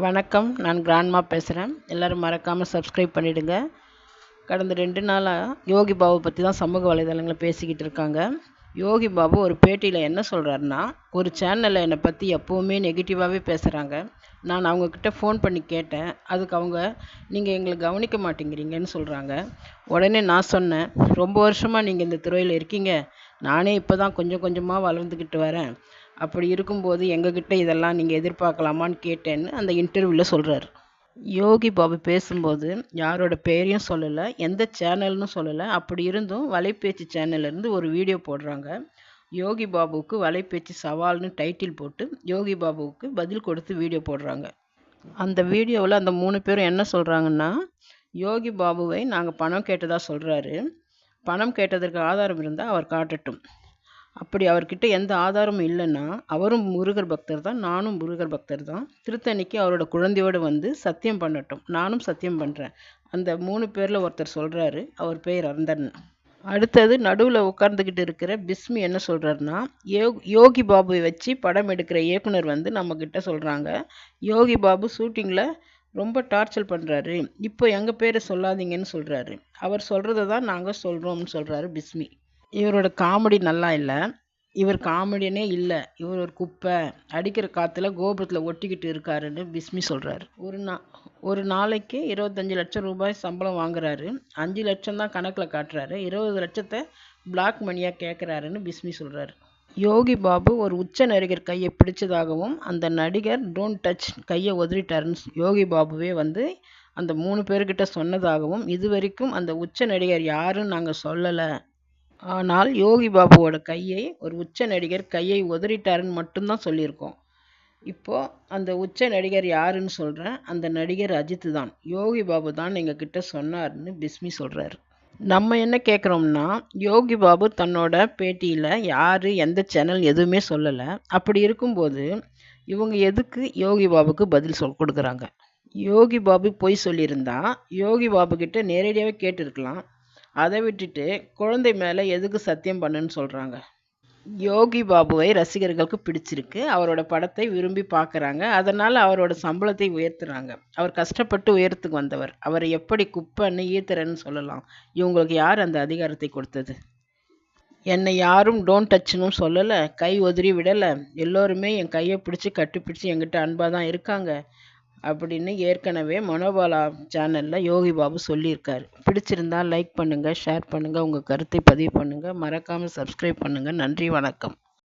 வணக்கம். நான் கிராண்ட்மா பேசுகிறேன். எல்லோரும் மறக்காமல் சப்ஸ்கிரைப் பண்ணிவிடுங்க. கடந்த 2 நாளாக யோகி பாபு பற்றி தான் சமூக வலைதளங்களில் பேசிக்கிட்டு இருக்காங்க. யோகி பாபு ஒரு பேட்டியில் என்ன சொல்கிறாருன்னா, ஒரு சேனலில் என்னை பற்றி எப்போவுமே நெகட்டிவாகவே பேசுகிறாங்க. நான் அவங்கக்கிட்ட ஃபோன் பண்ணி கேட்டேன். அதுக்கு அவங்க, நீங்கள் எங்களை கவனிக்க மாட்டேங்கிறீங்கன்னு சொல்கிறாங்க. உடனே நான் சொன்னேன், ரொம்ப வருஷமாக நீங்கள் இந்த துறையில் இருக்கீங்க. நானே இப்போ தான் கொஞ்சம் கொஞ்சமாக வளர்ந்துக்கிட்டு வரேன். அப்படி இருக்கும்போது எங்ககிட்ட இதெல்லாம் நீங்கள் எதிர்பார்க்கலாமான்னு கேட்டேன்னு அந்த இன்டர்வியூவில் சொல்கிறார். யோகி பாபு பேசும்போது யாரோட பேரையும் சொல்லலை, எந்த சேனல்னு சொல்லலை. அப்படி இருந்தும் வலைப்பேச்சு சேனல்லேருந்து ஒரு வீடியோ போடுறாங்க. யோகி பாபுவுக்கு வலைப்பேச்சு சவால்னு டைட்டில் போட்டு யோகி பாபுவுக்கு பதில் கொடுத்து வீடியோ போடுறாங்க. அந்த வீடியோவில் அந்த 3 பேரும் என்ன சொல்கிறாங்கன்னா, யோகி பாபுவை நாங்கள் பணம் கேட்டதாக சொல்கிறாரு. பணம் கேட்டதற்கு ஆதாரம் இருந்தால் அவர் காட்டட்டும். அப்படி அவர்கிட்ட எந்த ஆதாரமும் இல்லைன்னா, அவரும் முருகர் பக்தர் தான், நானும் முருகர் பக்தர் தான். திருத்தணிக்கு அவரோட குழந்தையோடு வந்து சத்தியம் பண்ணட்டும். நானும் சத்தியம் பண்ணுறேன். அந்த 3 பேரில் ஒருத்தர் சொல்கிறாரு, அவர் பேர் அந்தன். அடுத்தது நடுவில் உட்கார்ந்துக்கிட்டு இருக்கிற பிஸ்மி என்ன சொல்கிறாருன்னா, யோகி பாபுவை வச்சு படம் எடுக்கிற இயக்குனர் வந்து நம்மக்கிட்ட சொல்கிறாங்க, யோகி பாபு ஷூட்டிங்கில் ரொம்ப டார்ச்சர் பண்ணுறாரு, இப்போ எங்கள் பேரை சொல்லாதீங்கன்னு சொல்கிறாரு. அவர் சொல்கிறத தான் நாங்கள் சொல்கிறோம்னு சொல்கிறாரு பிஸ்மி. இவரோட காமெடி நல்லா இல்லை. இவர் காமெடியனே இல்லை, இவர் ஒரு குப்பை, அடிக்கிற காற்றுல கோபுரத்தில் ஒட்டிக்கிட்டு இருக்காருன்னு பிஸ்மி சொல்கிறாரு. ஒரு நாளைக்கு 25 லட்சம் ரூபாய் சம்பளம் வாங்குறாரு. 5 லட்சம் தான் கணக்கில் காட்டுறாரு. 20 லட்சத்தை பிளாக் மணியாக கேட்குறாருன்னு பிஸ்மி சொல்கிறாரு. யோகி பாபு ஒரு உச்ச நடிகர் கையை பிடிச்சதாகவும் அந்த நடிகர் டோன்ட் டச் கையை உதறிட்டாருன்னு யோகி பாபுவே வந்து அந்த 3 பேர்கிட்ட சொன்னதாகவும், இதுவரைக்கும் அந்த உச்ச நடிகர் யாருன்னு நாங்கள் சொல்லலை, ஆனால் யோகி பாபுவோட கையை ஒரு உச்ச நடிகர் கையை உதறிட்டாருன்னு மட்டும்தான் சொல்லியிருக்கோம். இப்போது அந்த உச்ச நடிகர் யாருன்னு சொல்கிறேன், அந்த நடிகர் அஜித் தான். யோகி பாபு தான் எங்ககிட்ட சொன்னார்னு பிஸ்மி சொல்கிறாரு. நம்ம என்ன கேட்குறோம்னா, யோகி பாபு தன்னோட பேட்டியில் யார், எந்த சேனல் எதுவுமே சொல்லலை. அப்படி இருக்கும்போது இவங்க எதுக்கு யோகி பாபுக்கு பதில் கொடுக்குறாங்க? யோகி பாபு பொய் சொல்லியிருந்தா யோகி பாபு கிட்ட நேரடியாகவே கேட்டிருக்கலாம். அதை விட்டுட்டு குழந்தை மேலே எதுக்கு சத்தியம் பண்ணுன்னு சொல்கிறாங்க? யோகி பாபுவை ரசிகர்களுக்கு பிடிச்சிருக்கு, அவரோட படத்தை விரும்பி பார்க்குறாங்க. அதனால் அவரோட சம்பளத்தை உயர்த்துறாங்க. அவர் கஷ்டப்பட்டு உயரத்துக்கு வந்தவர். அவரை எப்படி குப்பைன்னு ஈர்த்துறன்னு சொல்லலாம்? இவங்களுக்கு யார் அந்த அதிகாரத்தை கொடுத்தது? என்னை யாரும் டோன்ட் டச்சுன்னு சொல்லலை, கை உதறி விடலை, எல்லோருமே என் கையை பிடிச்சி கட்டிப்பிடிச்சி என்கிட்ட அன்பாக தான் இருக்காங்க அப்படின்னு ஏற்கனவே மனோபாலா சேனலில் யோகி பாபு சொல்லியிருக்காரு. பிடிச்சிருந்தா லைக் பண்ணுங்கள், ஷேர் பண்ணுங்கள், உங்கள் கருத்தை பதிவு பண்ணுங்கள், மறக்காமல் சப்ஸ்கிரைப் பண்ணுங்கள். நன்றி, வணக்கம்.